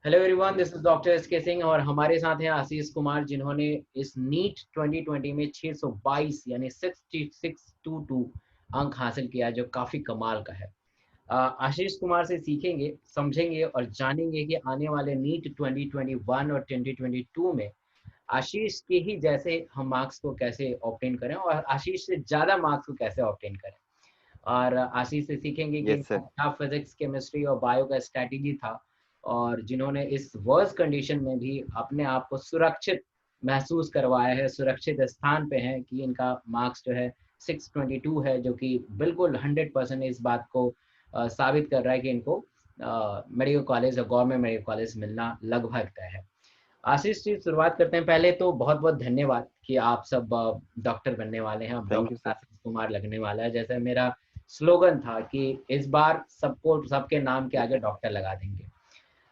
Hello everyone, this is doctor SK Singh और हमारे साथ हैं आशीष कुमार, जिन्होंने इस नीट 2020 में 622 यानी 6622 अंक हासिल किया, जो काफ़ी कमाल का है। आशीष कुमार से सीखेंगे, समझेंगे और जानेंगे कि आने वाले नीट 2021 और 2022 में आशीष के ही जैसे हम मार्क्स को कैसे ऑब्टेन करें और आशीष से ज़्यादा मार्क्स को कैसे ऑब्टेन करें। और आशीष से सीखेंगे कि यस इनका सर। क्या फिजिक्स, केमिस्ट्री और बायो का स्ट्रैटेजी था, और जिन्होंने इस वर्स्ट कंडीशन में भी अपने आप को सुरक्षित महसूस करवाया है, सुरक्षित स्थान पे हैं कि इनका मार्क्स जो है 622 है, जो कि बिल्कुल 100% इस बात को साबित कर रहा है कि इनको मेडिकल कॉलेज और गवर्नमेंट मेडिकल कॉलेज मिलना लगभग तय है। आशीष जी, शुरुआत करते हैं। पहले तो बहुत बहुत धन्यवाद कि आप सब डॉक्टर बनने वाले हैं। अब thank you doctor sir. Ashish Kumar लगने वाला है, जैसे मेरा स्लोगन था कि इस बार सबको सबके नाम के आगे डॉक्टर लगा देंगे।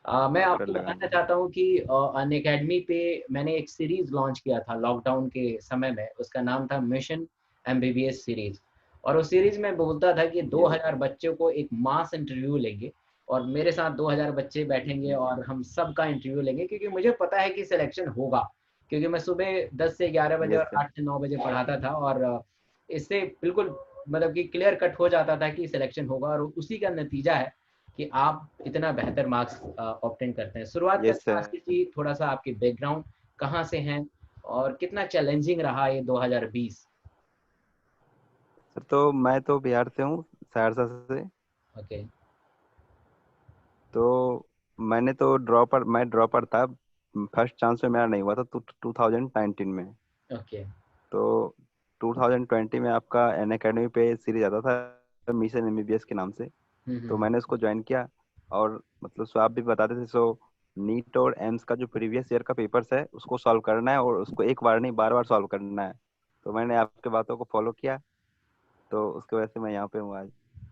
मैं डॉक्टर आपको लगा बताना देंगे। चाहता हूँ कि अन अकेडमी पे मैंने एक सीरीज लॉन्च किया था लॉकडाउन के समय में। उसका नाम था मिशन एमबीबीएस सीरीज। और उस सीरीज में बोलता था कि यस 2000 बच्चों को एक मास इंटरव्यू लेंगे, और मेरे साथ 2000 बच्चे बैठेंगे और हम सबका इंटरव्यू लेंगे, क्योंकि मुझे पता है कि सिलेक्शन होगा। क्योंकि मैं सुबह 10 से 11 बजे यस और सर। 8 से 9 बजे पढ़ाता था, और इससे बिल्कुल मतलब कि क्लियर कट हो जाता था कि सिलेक्शन होगा, और उसी का नतीजा है कि आप इतना बेहतर मार्क्स ऑब्टेन करते हैं। शुरुआत यस करते हैं सर। आशीष जी, थोड़ा सा आपकी बैकग्राउंड, कहाँ से हैं और कितना चैलेंजिंग रहा ये 2020। सर तो मैं तो बिहार से हूँ, सहरसा से। ओके। तो मैं ड्रॉपर था। फर्स्ट चांस में मेरा नहीं हुआ था, तो 2019 में। ओके। तो 2020 में आपका एन अकेडमी पे सीरीज आता था मिशन एमबीबीएस के नाम से। तो हम्म। मैंने उसको ज्वाइन किया। और मतलब सो आप भी बताते थे, सो नीट और एम्स का जो प्रीवियस ईयर का पेपर्स है उसको सॉल्व करना है, और उसको एक बार नहीं बार बार सॉल्व करना है। तो मैंने आपके बातों को फॉलो किया, तो उसकी वजह से मैं यहाँ पे हूँ आज।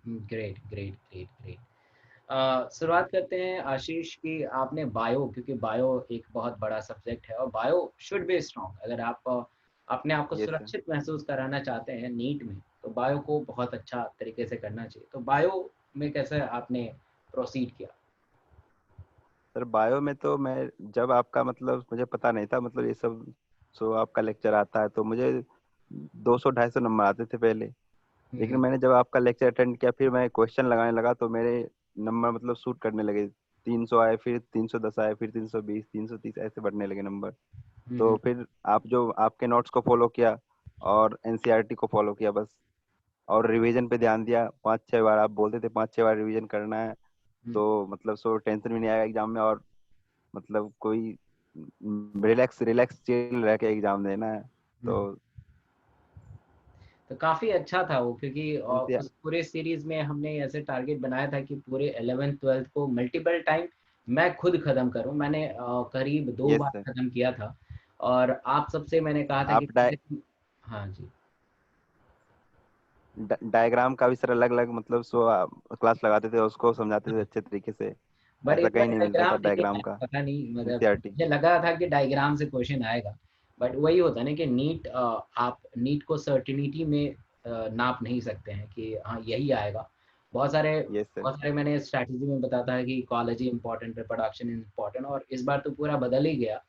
Great great great great. शुरुआत करते हैं आशीष की। आपने बायो, क्योंकि बायो एक बहुत बड़ा सब्जेक्ट है और बायो शुड बी स्ट्रॉन्ग। अगर आप अपने आप को यस सर। सुरक्षित महसूस कराना चाहते हैं नीट में, तो बायो को बहुत अच्छा तरीके से करना चाहिए। तो बायो में कैसे आपने प्रोसीड किया? सर बायो में तो मैं जब आपका मतलब मुझे पता नहीं था मतलब ये सब। सो आपका लेक्चर आता है तो मुझे 200 250 नंबर आते थे पहले। लेकिन हम्म। मैंने जब आपका लेक्चर अटेंड किया, फिर मैं क्वेश्चन लगाने लगा तो मेरे नंबर मतलब शूट करने लगे। 300 आए, फिर 310 आए, फिर 320, 330 ऐसे बढ़ने लगे नंबर। तो हम्म। फिर आप जो आपके नोट्स को फॉलो किया और एनसीईआरटी को फॉलो किया बस। और रिवीजन पे ध्यान दिया, 5 6 बार आप बोलते थे 5 6 बार रिवीजन करना है। हम्म। तो मतलब सो टेंशन भी नहीं आएगा एग्जाम में, और मतलब कोई रिलैक्स रिलैक्स चिल रह के एग्जाम देना है। तो हम्म। तो काफ़ी अच्छा था वो, क्योंकि एनसीईआर। उस पूरे सीरीज में हमने ऐसे टारगेट बनाया था कि पूरे 11th 12th को मल्टीपल टाइम मैं खुद ख़त्म करूं। मैंने करीब 2 यस बार सर। ख़त्म किया था। और आप सबसे मैंने कहा था कि आप पहले हाँ जी। डायग्राम का भी सर अलग अलग मतलब सो क्लास लगाते थे, उसको समझाते थे अच्छे तरीके से। बट ऐसा इतना कहीं नहीं मिलता था डायग्राम नहीं डायग्राम आया, का। पता नहीं, मतलब एनसीईआरटी। मुझे लगा था कि डायग्राम से क्वेश्चन आएगा। बट वही होता है ना कि नीट, आप नीट को सर्टिनिटी में नाप नहीं सकते हैं कि हाँ यही आएगा। Yes sir. बहुत सारे मैंने स्ट्रैटेजी में बताता है कि इकोलॉजी इंपॉर्टेंट, रिप्रोडक्शन इंपॉर्टेंट, और इस बार तो पूरा बदल ही गया।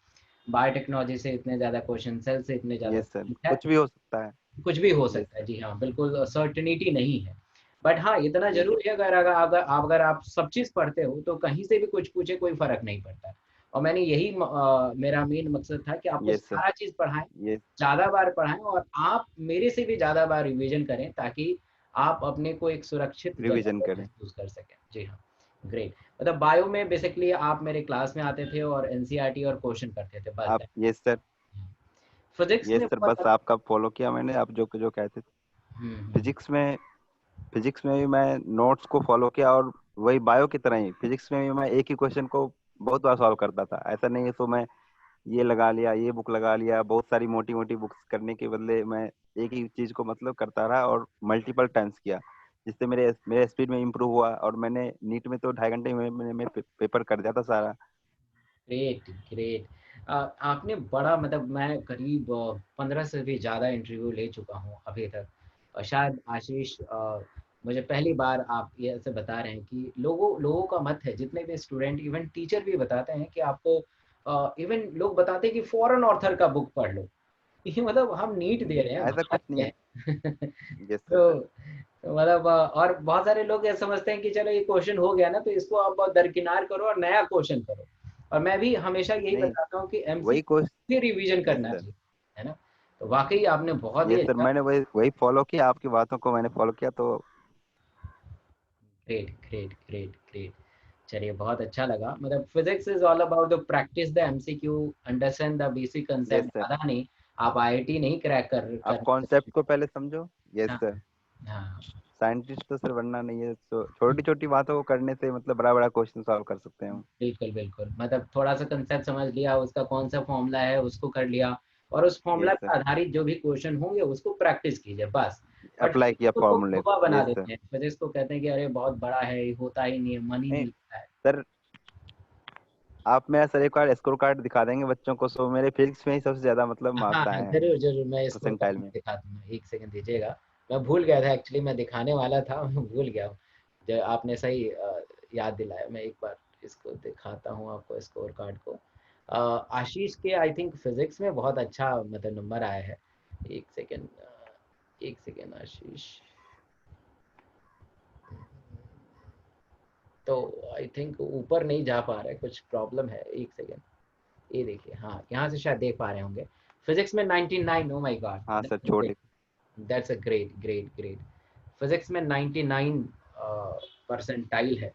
बायोटेक्नोलॉजी से इतने ज़्यादा क्वेश्चन, सेल से इतने ज़्यादा यस सर, क्वेश्चन है। कुछ भी हो सकता है। कुछ भी हो यस सकता है, सर। जी हाँ, बिल्कुल सर्टेनिटी नहीं है। बट हाँ, इतना यस। ज़रूर है, अगर आप सब चीज़ पढ़ते हो तो कहीं से भी कुछ पूछे कोई फ़र्क नहीं पड़ता है। और मैंने यही मेरा मेन मकसद था कि आपको यस सर। सारा चीज़ पढ़ाएँ, यस। ज़्यादा बार पढ़ाएँ, और आप मेरे से भी ज़्यादा बार रिवीजन करें, ताकि आप अपने को एक सुरक्षित जगह रिवीजन पर करें। महसूस कर सकें। जी हाँ, ग्रेट। मतलब बायो में बेसिकली आप मेरे क्लास में आते थे और एनसीईआरटी और क्वेश्चन करते थे, बस आप that. Yes sir. Physics yes में सर, बहुत बस आपका फॉलो किया मैंने, आप जो जो कहते थे। हुँ। फिजिक्स में फिजिक्स में भी मैं नोट्स को फॉलो किया, और वही बायो की तरह ही फिजिक्स में भी मैं एक ही क्वेश्चन को बहुत बार सॉल्व करता था। ऐसा नहीं है तो मैं ये लगा लिया, ये बुक लगा लिया, बहुत सारी मोटी मोटी बुक्स करने के बदले मैं एक ही चीज को मतलब करता रहा और मल्टीपल टाइम्स किया। जिससे मेरे मेरे स्पीड में इम्प्रूव हुआ, और मैंने नीट में तो 2.5 घंटे में मैं पेपर कर दिया था सारा। Great great. आपने बड़ा, मतलब मैं करीब 15 से भी ज़्यादा इंटरव्यू ले चुका हूँ अभी तक। शायद आशीष मुझे पहली बार आप ये ऐसे बता रहे हैं कि लोगों का मत है, जितने भी स्टूडेंट, इवन टीचर भी बताते हैं कि आपको, इवन लोग बताते हैं कि फॉरेन ऑथर का बुक पढ़ लो। ये मतलब हम नीट दे रहे हैं, ऐसा कुछ भारत नहीं में है। है। Yes sir. तो मतलब और बहुत सारे लोग ये समझते हैं कि चलो ये क्वेश्चन हो गया ना, तो इसको अब दरकिनार करो और नया क्वेश्चन करो। और मैं भी हमेशा यही नहीं, बताता हूँ कि वही एमसीक्यू क्वेश्चन। भी रिवीजन यस करना सर। चाहिए, है ना। तो वाकई आपने बहुत ही यस सर, अच्छा। मैंने वही वही फॉलो किया, आपकी बातों को मैंने फॉलो किया तो। Great great great great. चलिए बहुत अच्छा लगा। मतलब physics is all about the practice the MCQ, understand the basic yes concept, sir, ज्यादा नहीं। आप आईआईटी नहीं क्रैक आप कर कॉन्सेप्ट को पहले समझो। यस हाँ सर। हाँ। साइंटिस्ट तो सर बनना नहीं है, तो छोटी छोटी बातों को करने से मतलब बड़ा बड़ा क्वेश्चन सॉल्व कर सकते हैं हम। बिल्कुल बिल्कुल, मतलब थोड़ा सा कंसेप्ट समझ लिया, उसका कौन सा फॉर्मूला है उसको कर लिया, और उस फॉर्मूला यस पे सर, आधारित जो भी क्वेश्चन होंगे उसको प्रैक्टिस कीजिए बस। बट अप्लाई किया फिजिक्स को फॉर्मूले धोखा को। बना यस सर। देते हैं, फिजिक्स को कहते हैं कि अरे बहुत बड़ा है, ये होता ही नहीं है, मन ही नहीं नहीं लगता है। सर, आप मेरा सर एक बार स्कोर कार्ड दिखा देंगे बच्चों को, सो मेरे फिजिक्स में ही सबसे ज्यादा मतलब हाँ मार्क्स हाँ आए हैं जरूर जरूर, मैं इसको परसेंटाइल में। दिखा दूंगा, एक सेकंड दीजिएगा। मैं भूल गया था एक्चुअली, मैं दिखाने वाला था, मैं भूल गया हूँ। जो आपने सही याद दिलाया, मैं एक बार इसको दिखाता हूँ आपको, स्कोर कार्ड को। आशीष के आई थिंक फिजिक्स में बहुत अच्छा मतलब नंबर आया है। एक सेकंड, एक सेकंड आशीष। तो आई थिंक ऊपर नहीं जा पा रहा है, कुछ प्रॉब्लम है, एक सेकंड। ये देखिए, हाँ यहाँ से शायद देख पा रहे होंगे। फिजिक्स में 99, ओ माय हाँ गॉड, सर, छोटे। That's a great great great. Physics में 99 परसेंटाइल है।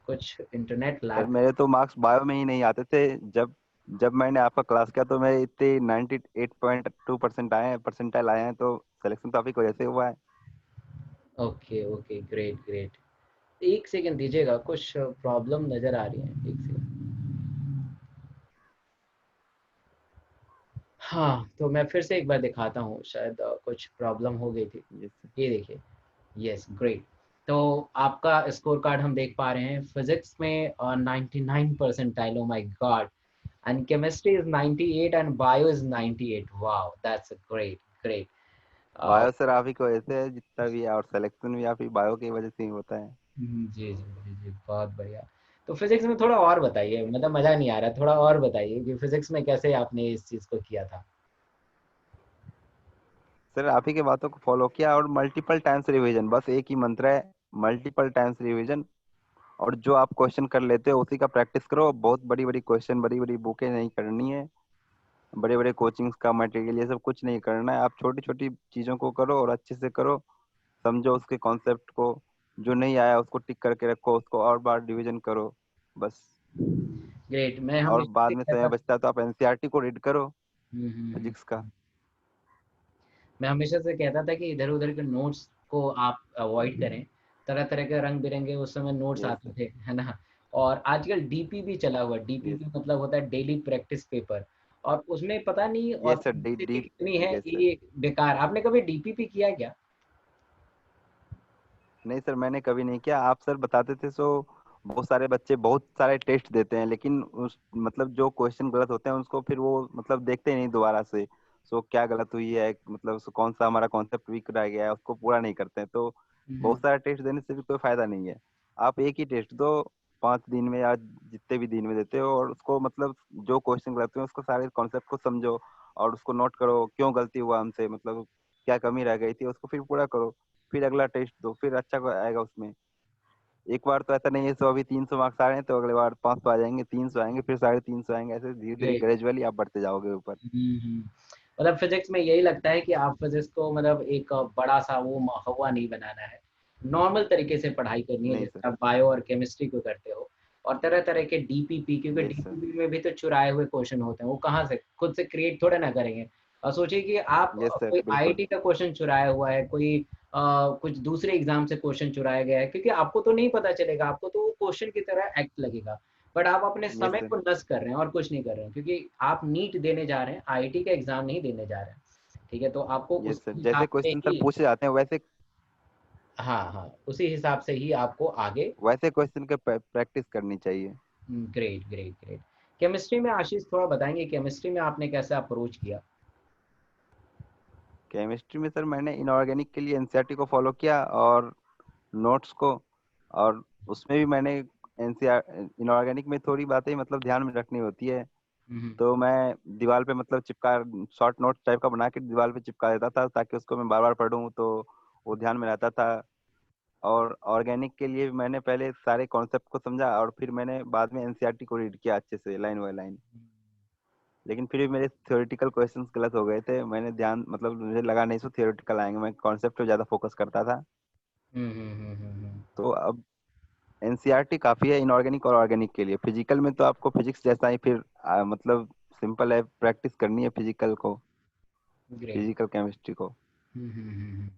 कुछ इंटरनेट सर लैग। मेरे तो मार्क्स बायो में ही नहीं आते थे, जब जब मैंने आपका क्लास किया तो मेरे इतने 98.2% आए हैं, परसेंटाइल आए हैं, तो सिलेक्शन तो आप ही की वजह से हुआ है। Okay okay, great great. एक सेकंड दीजिएगा, कुछ प्रॉब्लम नजर आ रही है, एक सेकंड। हाँ तो मैं फिर से एक बार दिखाता हूँ, शायद कुछ प्रॉब्लम हो गई थी। Yes sir. ये देखिए, यस ग्रेट। तो आपका स्कोर कार्ड हम देख पा रहे हैं, फिजिक्स में 99 percentile, oh my God. And chemistry is 98 and bio is 98। Wow, that's great great. Bio sir आप ही की वजह से है, जितना भी है, और सिलेक्शन भी आप ही बायो की वजह से ही होता है। जी जी जी जी, बहुत बढ़िया। तो फिजिक्स में थोड़ा और बताइए, मतलब मजा नहीं आ रहा, थोड़ा और बताइए कि फिजिक्स में कैसे आपने इस चीज को किया था। सर आप ही के बातों को फॉलो किया, और मल्टीपल टाइम्स रिवीजन, बस एक ही मंत्र है, मल्टीपल टाइम्स रिवीजन। और जो आप क्वेश्चन कर लेते हो उसी का प्रैक्टिस करो, बहुत बड़ी बड़ी क्वेश्चन, बड़ी बड़ी बुकें नहीं करनी है, बड़े बड़े कोचिंग्स का मटेरियल ये सब कुछ नहीं करना है, आप छोटी छोटी चीजों को करो और अच्छे से करो, समझो उसके कॉन्सेप्ट को, जो नहीं आया उसको टिक करके रखो, उसको और बार रिवीजन करो, बस। ग्रेट। मैं और हमेशा बाद से में कहता समय था। बचता है तो आप एनसीईआरटी को रीड करो, हम्म। फिजिक्स का। मैं हमेशा से कहता था कि इधर उधर के नोट्स को आप अवॉइड करें। तरह तरह के रंग बिरंगे उस समय नोट्स यस आते सर। थे, है ना। और आजकल डीपी भी चला हुआ, यस डीपीपी मतलब होता है डेली प्रैक्टिस पेपर। और उसमें पता नहीं yes sir, D authenticity D कितनी है, यस सर। ये बेकार। आपने कभी डीपीपी किया क्या? नहीं सर, मैंने कभी नहीं किया, आप सर बताते थे सो। बहुत सारे बच्चे बहुत सारे टेस्ट देते हैं, लेकिन उस मतलब जो क्वेश्चन गलत होते हैं उसको फिर वो मतलब देखते ही नहीं दोबारा से। सो क्या गलत हुई है, मतलब सो कौन सा हमारा कॉन्सेप्ट वीक रह गया है, उसको पूरा नहीं करते हैं, तो हम्म। बहुत सारे टेस्ट देने से भी कोई फायदा नहीं है। आप एक ही टेस्ट दो, 5 दिन में या जितने भी दिन में देते हो, और उसको मतलब जो क्वेश्चन गलत हुए उसको सारे कॉन्सेप्ट को समझो, और उसको नोट करो क्यों गलती हुआ हमसे, मतलब क्या कमी रह गई थी, उसको फिर पूरा करो, फिर अगला टेस्ट दो, फिर अच्छा आएगा उसमें। एक बार तो ऐसा नहीं है, सो अभी 300 मार्क्स आ रहे हैं तो अगले बार 500 आ जाएंगे, 300 आएंगे, फिर 350 आएंगे, ऐसे धीरे धीरे ग्रेट। ग्रेजुअली आप बढ़ते जाओगे ऊपर। मतलब फिजिक्स में यही लगता है कि आप फिजिक्स को मतलब एक बड़ा सा वो हवा नहीं बनाना है। नॉर्मल तरीके से पढ़ाई करनी है, नहीं सर। जैसे आप बायो और केमिस्ट्री को करते हो। और तरह तरह के डीपीपी, क्योंकि यस सर। डीपीपी में भी तो चुराए हुए क्वेश्चन होते हैं, वो कहाँ से खुद से क्रिएट थोड़े ना करेंगे। और सोचिए कि आप यस सर, कोई बिल्कुल। आईआईटी का क्वेश्चन चुराया हुआ है, कोई कुछ दूसरे एग्जाम से क्वेश्चन चुराया गया है, क्योंकि आपको तो नहीं पता चलेगा, आपको तो वो क्वेश्चन की तरह एक्ट लगेगा। बट आप अपने यस समय सर। को नष्ट कर रहे हैं और कुछ नहीं कर रहे हैं, क्योंकि आप नीट देने जा रहे हैं, आईआईटी का एग्जाम नहीं देने जा रहे हैं। ठीक है, तो आपको यस उस सर, जैसे हिसाब से क्वेश्चन सर ही, पूछे जाते हैं वैसे, हाँ हाँ, उसी हिसाब से ही आपको आगे। वैसे क्वेश्चन के प्रैक्टिस करनी चाहिए। Great great great. केमिस्ट्री में आशीष थोड़ा बताएंगे, केमिस्ट्री में आपने कैसे अप्रोच किया? केमिस्ट्री में सर मैंने इनऑर्गेनिक के लिए एनसीईआरटी को फॉलो किया और नोट्स को, और उसमें भी मैंने एनसीईआर इनऑर्गेनिक में थोड़ी बातें मतलब ध्यान में रखनी होती है, हम्म। तो मैं दीवार पे मतलब चिपका, शॉर्ट नोट टाइप का बना के दीवार पे चिपका देता था ताकि उसको मैं बार बार पढूं तो वो ध्यान में रहता था। और ऑर्गेनिक के लिए भी मैंने पहले सारे कॉन्सेप्ट को समझा और फिर मैंने बाद में एनसीईआरटी को रीड किया अच्छे से लाइन बाय लाइन। लेकिन फिर भी मेरे थ्योरेटिकल क्वेश्चंस गलत हो गए थे, मैंने ध्यान मतलब मुझे लगा नहीं सो थ्योरेटिकल आएंगे, मैं कॉन्सेप्ट पे ज्यादा फोकस करता था। हम्म। तो अब एनसीईआरटी काफी है इनऑर्गेनिक और ऑर्गेनिक के लिए। फिजिकल में तो आपको फिजिक्स जैसा ही फिर मतलब सिंपल है, प्रैक्टिस करनी है फिजिकल को, ग्रेट। फिजिकल केमिस्ट्री को। हम्म।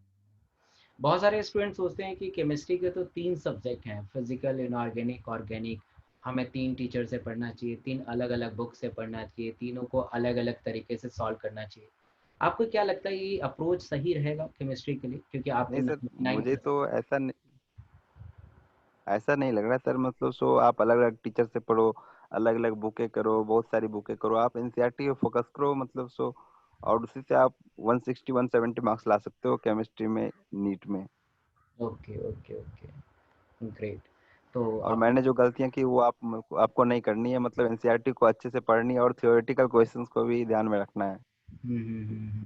बहुत सारे स्टूडेंट सोचते हैं कि केमिस्ट्री के तो 3 सब्जेक्ट हैं, फिजिकल, इनऑर्गेनिक, ऑर्गेनिक। हमें 3 टीचर से पढ़ना चाहिए, 3 अलग-अलग बुक से पढ़ना चाहिए, तीनों को अलग-अलग तरीके से सॉल्व करना चाहिए। आपको क्या लगता है ये अप्रोच सही रहेगा केमिस्ट्री के लिए? क्योंकि आप तो नहीं सर, 99 मुझे तो ऐसा नहीं लग रहा सर, मतलब सो आप अलग अलग टीचर से पढ़ो, अलग अलग बुकें करो, बहुत सारी बुकें करो, आप एनसीईआरटी पे फोकस करो मतलब सो, और उसी से आप 160 170 मार्क्स ला सकते हो केमिस्ट्री में, नीट में। Okay, okay, okay. ग्रेट। तो और आप मैंने जो गलतियां की वो आपको नहीं करनी है, मतलब एनसीईआरटी को अच्छे से पढ़नी है और थ्योरेटिकल क्वेश्चंस को भी ध्यान में रखना है। हम्म।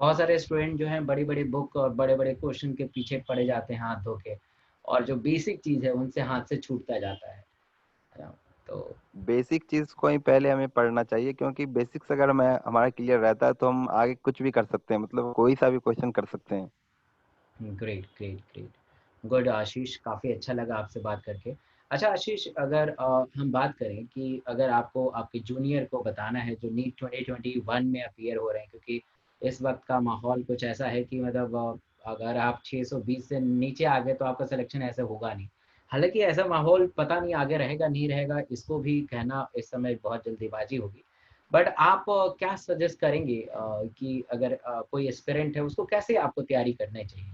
बहुत सारे स्टूडेंट जो हैं बड़ी-बड़ी बुक और बड़े-बड़े क्वेश्चन के पीछे पड़े जाते हैं हाथ धो के, और जो बेसिक चीज़ है उनसे हाथ से छूटता जाता है ना? तो बेसिक चीज को ही पहले हमें पढ़ना चाहिए, क्योंकि बेसिक्स अगर मैं हमारा क्लियर रहता है तो हम आगे कुछ भी कर सकते हैं, मतलब कोई सा भी क्वेश्चन कर सकते हैं। Great, great, great. गुड आशीष, काफ़ी अच्छा लगा आपसे बात करके। अच्छा आशीष, अगर हम बात करें कि अगर आपको आपके जूनियर को बताना है जो नीट 2021 में अपीयर हो रहे हैं, क्योंकि इस वक्त का माहौल कुछ ऐसा है कि मतलब अगर आप 620 से नीचे आ गए तो आपका सिलेक्शन ऐसे होगा नहीं। हालांकि ऐसा माहौल पता नहीं आगे रहेगा नहीं रहेगा, इसको भी कहना इस समय बहुत जल्दीबाजी होगी। बट आप क्या सजेस्ट करेंगे कि अगर कोई एस्पिरेंट है उसको कैसे आपको तैयारी करनी चाहिए?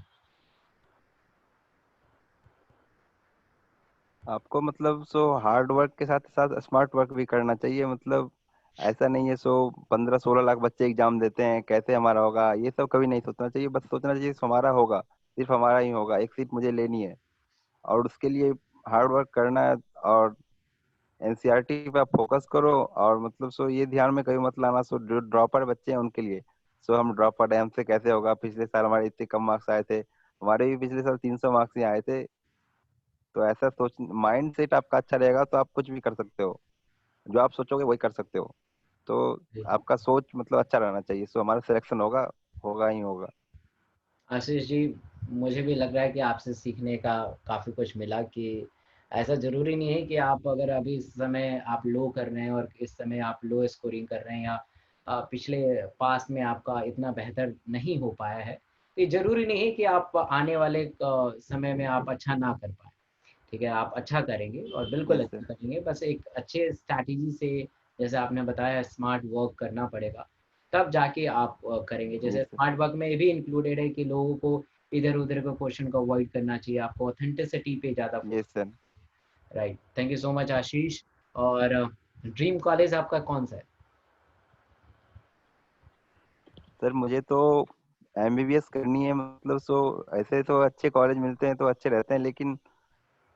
आपको मतलब सो हार्ड वर्क के साथ साथ स्मार्ट वर्क भी करना चाहिए, मतलब ऐसा नहीं है सो 15-16 लाख बच्चे एग्जाम देते हैं, कैसे हमारा होगा, ये सब कभी नहीं सोचना चाहिए। बस सोचना चाहिए सिर्फ हमारा होगा, सिर्फ हमारा ही होगा, एक सीट मुझे लेनी है और उसके लिए हार्ड वर्क करना है। और एनसीईआरटी पे आप फोकस करो, और मतलब सो ये ध्यान में कभी मत लाना सो जो ड्रॉपर बच्चे हैं उनके लिए, सो हम ड्रॉपर हैं हमसे कैसे होगा, पिछले साल हमारे इतने कम मार्क्स आए थे, हमारे भी पिछले साल 300 मार्क्स ही आए थे। तो ऐसा सोच, माइंड सेट आपका अच्छा रहेगा तो आप कुछ भी कर सकते हो, जो आप सोचोगे वही कर सकते हो। तो जी। आपका सोच मतलब अच्छा रहना चाहिए, सो हमारा सिलेक्शन होगा, होगा ही होगा। आशीष जी, मुझे भी लग रहा है कि आपसे सीखने का काफ़ी कुछ मिला कि ऐसा ज़रूरी नहीं है कि आप अगर अभी इस समय आप लो कर रहे हैं और इस समय आप लो स्कोरिंग कर रहे हैं, या पिछले पास्ट में आपका इतना बेहतर नहीं हो पाया है, ये ज़रूरी नहीं है कि आप आने वाले समय में आप अच्छा ना कर पाएँ। ठीक है, आप अच्छा करेंगे और बिल्कुल यस सर। अच्छा करेंगे, बस एक अच्छे स्ट्रैटेजी से, जैसे आपने बताया, स्मार्ट वर्क करना पड़ेगा, तब जाके आप करेंगे। जैसे यस सर। स्मार्ट वर्क में ये भी इंक्लूडेड है कि लोगों को इधर-उधर के क्वेश्चन को अवॉइड करना चाहिए, आपको ऑथेंटिसिटी पे ज़्यादा yes focus. Sir. Right, thank you so much Ashish. और ड्रीम कॉलेज आपका कौन-सा है? सर मुझे तो एमबीबीएस करनी है, मतलब सो ऐसे तो अच्छे कॉलेज मिलते हैं तो अच्छे रहते हैं, लेकिन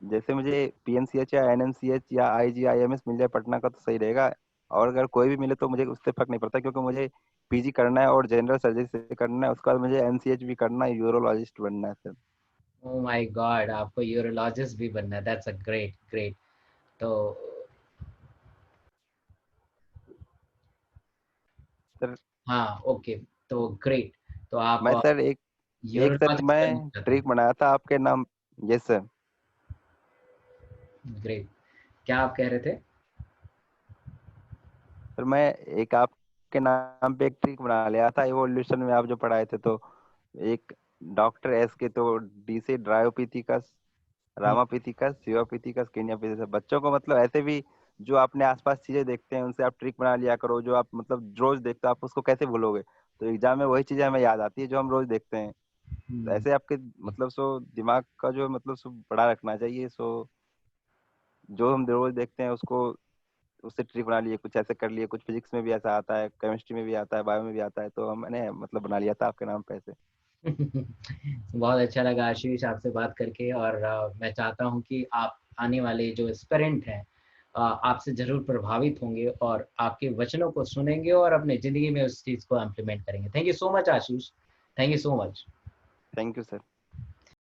जैसे मुझे पीएमसीएच या एनएमसीएच या आईजीआईएमएस मिल जाए पटना का तो सही रहेगा। और अगर कोई भी मिले तो मुझे उससे फर्क नहीं पड़ता, क्योंकि मुझे पीजी करना है और जनरल सर्जरी से करना है, उसके बाद मुझे एमसीएच भी करना है, यूरोलॉजिस्ट बनना है सर। Oh my God! आपको यूरोलॉजिस्ट भी बनना है, दैट्स अ ग्रेट, ग्रेट। तो सर हाँ, ओके, तो ग्रेट। तो आप मैं सर एक सर यूरोलॉजिस्ट बनना मैं चाहते हैं। ट्रिक बनाया था आपके नाम। Yes sir. ग्रेट। क्या आप कह रहे थे? सर मैं एक आपके नाम पे एक ट्रिक बना लिया था इवोल्यूशन में, आप जो पढ़ाए थे तो एक डॉक्टर एस के, तो डी से ड्रायोपिथिकस, हुँ, रामापिथिकस, शिवापिथिकस, केनियापिथिकस, बच्चों को मतलब ऐसे भी जो अपने आसपास चीजें देखते हैं उनसे आप ट्रिक बना लिया करो, जो आप मतलब रोज देखते हो आप उसको कैसे भूलोगे, तो एग्जाम में वही चीजें हमें याद आती है जो हम रोज देखते हैं। तो हुँ। ऐसे आपके मतलब सो दिमाग का जो मतलब सो बड़ा रखना चाहिए, सो जो हम रोज देखते हैं उसको उससे ट्री बना लिए, कुछ ऐसे कर लिए, कुछ फिजिक्स में भी ऐसा आता है, केमिस्ट्री में भी आता है, बायो में भी आता है, तो मैंने मतलब बना लिया था आपके नाम पे ऐसे। बहुत अच्छा लगा आशीष आपसे बात करके, और मैं चाहता हूं कि आप आने वाले जो एस्पिरेंट हैं आपसे जरूर प्रभावित होंगे और आपके वचनों को सुनेंगे और अपने जिंदगी में उस चीज को इम्प्लीमेंट करेंगे। Thank you so much Ashish, thank you so much. Thank you sir.